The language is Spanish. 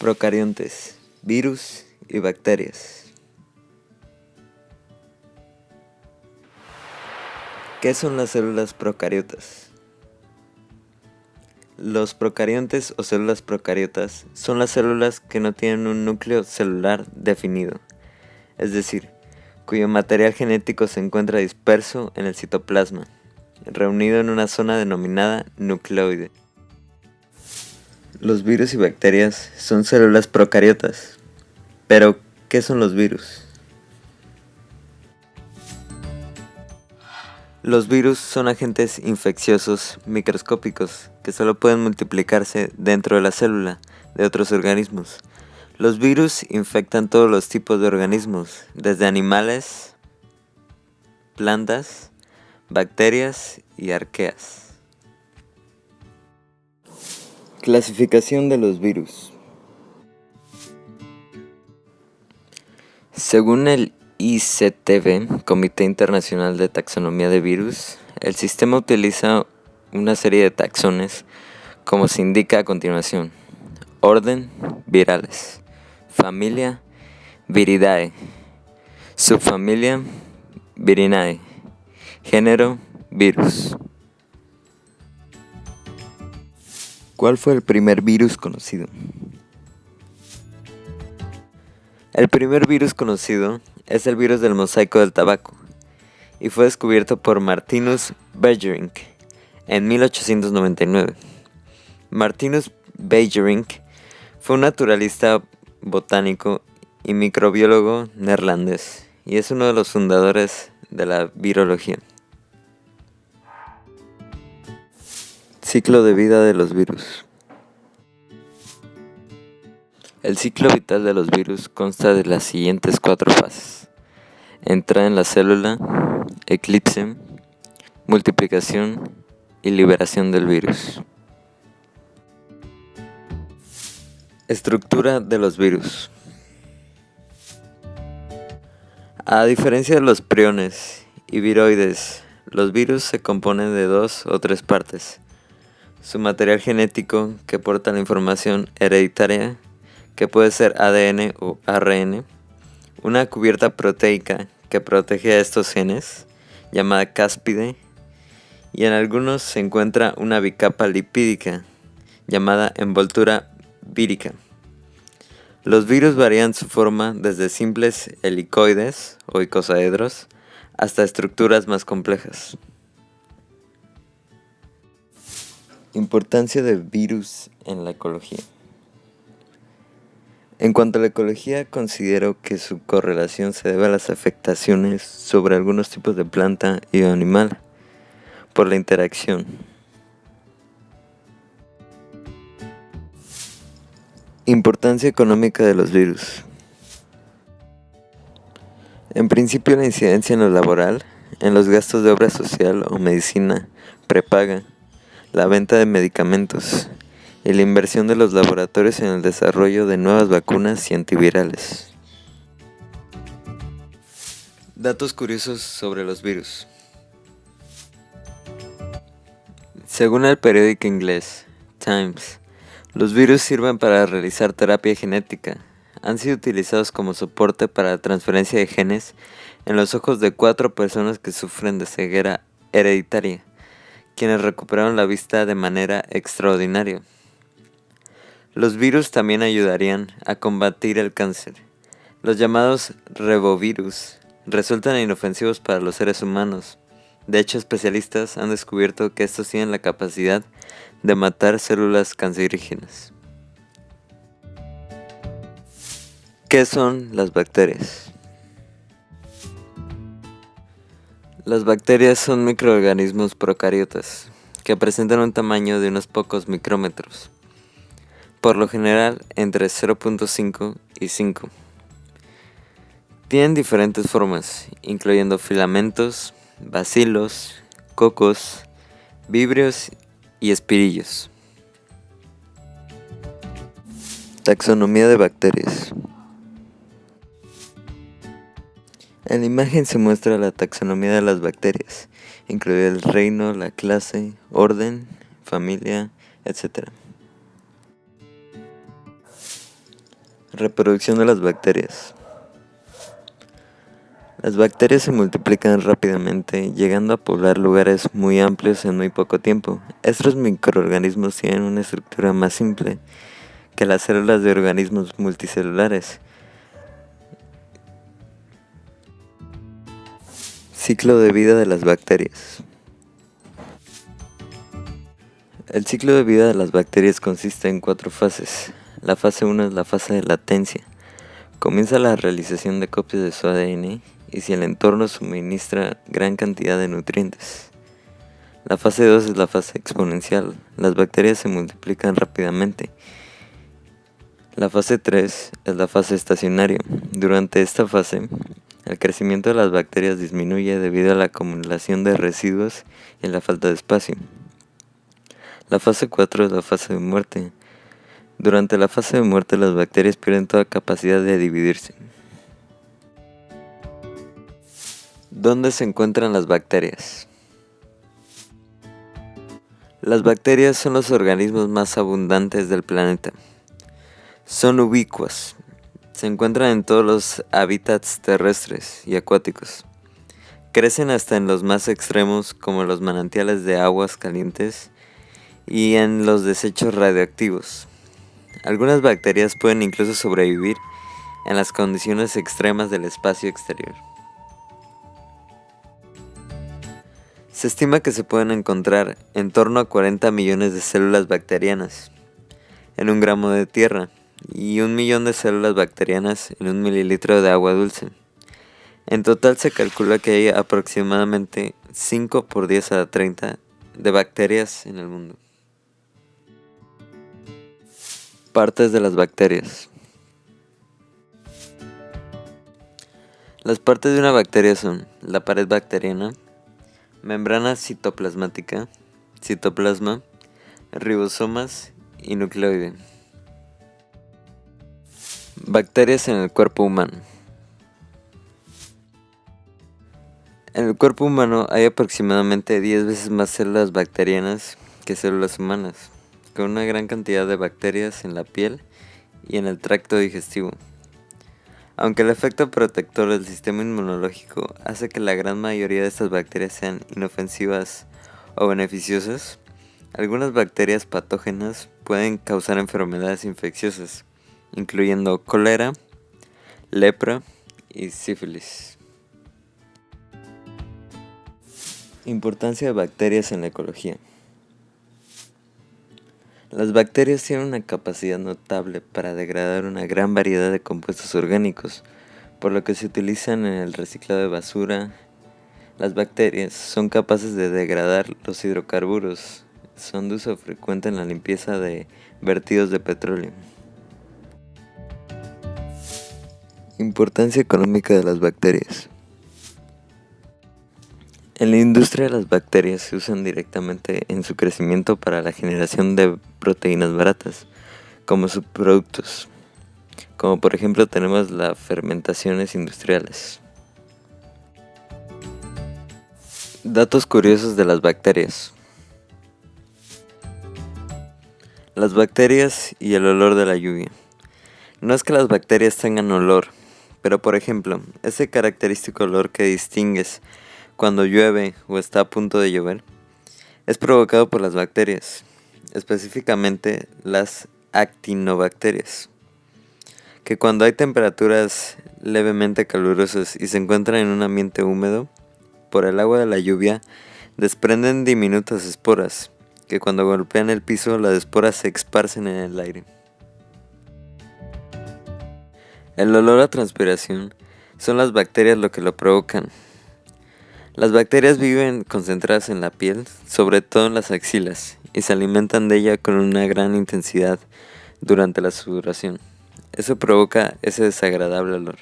Procariontes, virus y bacterias. ¿Qué son las células procariotas? Los procariontes o células procariotas son las células que no tienen un núcleo celular definido, es decir, cuyo material genético se encuentra disperso en el citoplasma, reunido en una zona denominada nucleoide. Los virus y bacterias son células procariotas. Pero, ¿qué son los virus? Los virus son agentes infecciosos microscópicos que solo pueden multiplicarse dentro de la célula de otros organismos. Los virus infectan todos los tipos de organismos, desde animales, plantas, bacterias y arqueas. Clasificación de los virus. Según el ICTV, Comité Internacional de Taxonomía de Virus, el sistema utiliza una serie de taxones, como se indica a continuación. Orden, virales. Familia, Viridae. Subfamilia, Virinae. Género, virus. ¿Cuál fue el primer virus conocido? El primer virus conocido es el virus del mosaico del tabaco y fue descubierto por Martinus Beijerinck en 1899. Martinus Beijerinck fue un naturalista botánico y microbiólogo neerlandés y es uno de los fundadores de la virología. Ciclo de vida de los virus. El ciclo vital de los virus consta de las siguientes 4 fases: entrada en la célula, eclipse, multiplicación y liberación del virus. Estructura de los virus. A diferencia de los priones y viroides, los virus se componen de 2 o 3 partes: su material genético, que porta la información hereditaria, que puede ser ADN o ARN, una cubierta proteica que protege a estos genes, llamada cáspide, y en algunos se encuentra una bicapa lipídica, llamada envoltura vírica. Los virus varían su forma desde simples helicoides o icosaedros hasta estructuras más complejas. Importancia de virus en la ecología. En cuanto a la ecología, considero que su correlación se debe a las afectaciones sobre algunos tipos de planta y animal por la interacción. Importancia económica de los virus. En principio, la incidencia en lo laboral, en los gastos de obra social o medicina prepaga, la venta de medicamentos y la inversión de los laboratorios en el desarrollo de nuevas vacunas y antivirales. Datos curiosos sobre los virus. Según el periódico inglés Times, los virus sirven para realizar terapia genética. Han sido utilizados como soporte para la transferencia de genes en los ojos de 4 personas que sufren de ceguera hereditaria, quienes recuperaron la vista de manera extraordinaria. Los virus también ayudarían a combatir el cáncer. Los llamados revovirus resultan inofensivos para los seres humanos. De hecho, especialistas han descubierto que estos tienen la capacidad de matar células cancerígenas. ¿Qué son las bacterias? Las bacterias son microorganismos procariotas que presentan un tamaño de unos pocos micrómetros, por lo general entre 0.5 y 5. Tienen diferentes formas, incluyendo filamentos, bacilos, cocos, víbrios y espirillos. Taxonomía de bacterias. En la imagen se muestra la taxonomía de las bacterias, incluido el reino, la clase, orden, familia, etc. Reproducción de las bacterias. Las bacterias se multiplican rápidamente, llegando a poblar lugares muy amplios en muy poco tiempo. Estos microorganismos tienen una estructura más simple que las células de organismos multicelulares. Ciclo de vida de las bacterias. El ciclo de vida de las bacterias consiste en 4 fases. La fase 1 es la fase de latencia. Comienza la realización de copias de su ADN y si el entorno suministra gran cantidad de nutrientes. La fase 2 es la fase exponencial. Las bacterias se multiplican rápidamente. La fase 3 es la fase estacionaria. Durante esta fase, el crecimiento de las bacterias disminuye debido a la acumulación de residuos y la falta de espacio. La fase 4 es la fase de muerte. Durante la fase de muerte, las bacterias pierden toda capacidad de dividirse. ¿Dónde se encuentran las bacterias? Las bacterias son los organismos más abundantes del planeta. Son ubicuas. Se encuentran en todos los hábitats terrestres y acuáticos. Crecen hasta en los más extremos como los manantiales de aguas calientes y en los desechos radioactivos. Algunas bacterias pueden incluso sobrevivir en las condiciones extremas del espacio exterior. Se estima que se pueden encontrar en torno a 40 millones de células bacterianas en 1 gramo de tierra y 1 millón de células bacterianas en 1 mililitro de agua dulce. En total se calcula que hay aproximadamente 5 por 10 a la 30 de bacterias en el mundo. Partes de las bacterias. Las partes de una bacteria son la pared bacteriana, membrana citoplasmática, citoplasma, ribosomas y nucleoide. Bacterias en el cuerpo humano. En el cuerpo humano hay aproximadamente 10 veces más células bacterianas que células humanas, con una gran cantidad de bacterias en la piel y en el tracto digestivo. Aunque el efecto protector del sistema inmunológico hace que la gran mayoría de estas bacterias sean inofensivas o beneficiosas, algunas bacterias patógenas pueden causar enfermedades infecciosas, incluyendo cólera, lepra y sífilis. Importancia de bacterias en la ecología. Las bacterias tienen una capacidad notable para degradar una gran variedad de compuestos orgánicos, por lo que se utilizan en el reciclado de basura. Las bacterias son capaces de degradar los hidrocarburos, son de uso frecuente en la limpieza de vertidos de petróleo. Importancia económica de las bacterias. En la industria las bacterias se usan directamente en su crecimiento para la generación de proteínas baratas, como subproductos, como por ejemplo tenemos las fermentaciones industriales. Datos curiosos de las bacterias. Las bacterias y el olor de la lluvia. No es que las bacterias tengan olor, pero por ejemplo, ese característico olor que distingues cuando llueve o está a punto de llover, es provocado por las bacterias, específicamente las actinobacterias, que cuando hay temperaturas levemente calurosas y se encuentran en un ambiente húmedo, por el agua de la lluvia, desprenden diminutas esporas, que cuando golpean el piso las esporas se esparcen en el aire. El olor a transpiración son las bacterias lo que lo provocan. Las bacterias viven concentradas en la piel, sobre todo en las axilas, y se alimentan de ella con una gran intensidad durante la sudoración. Eso provoca ese desagradable olor.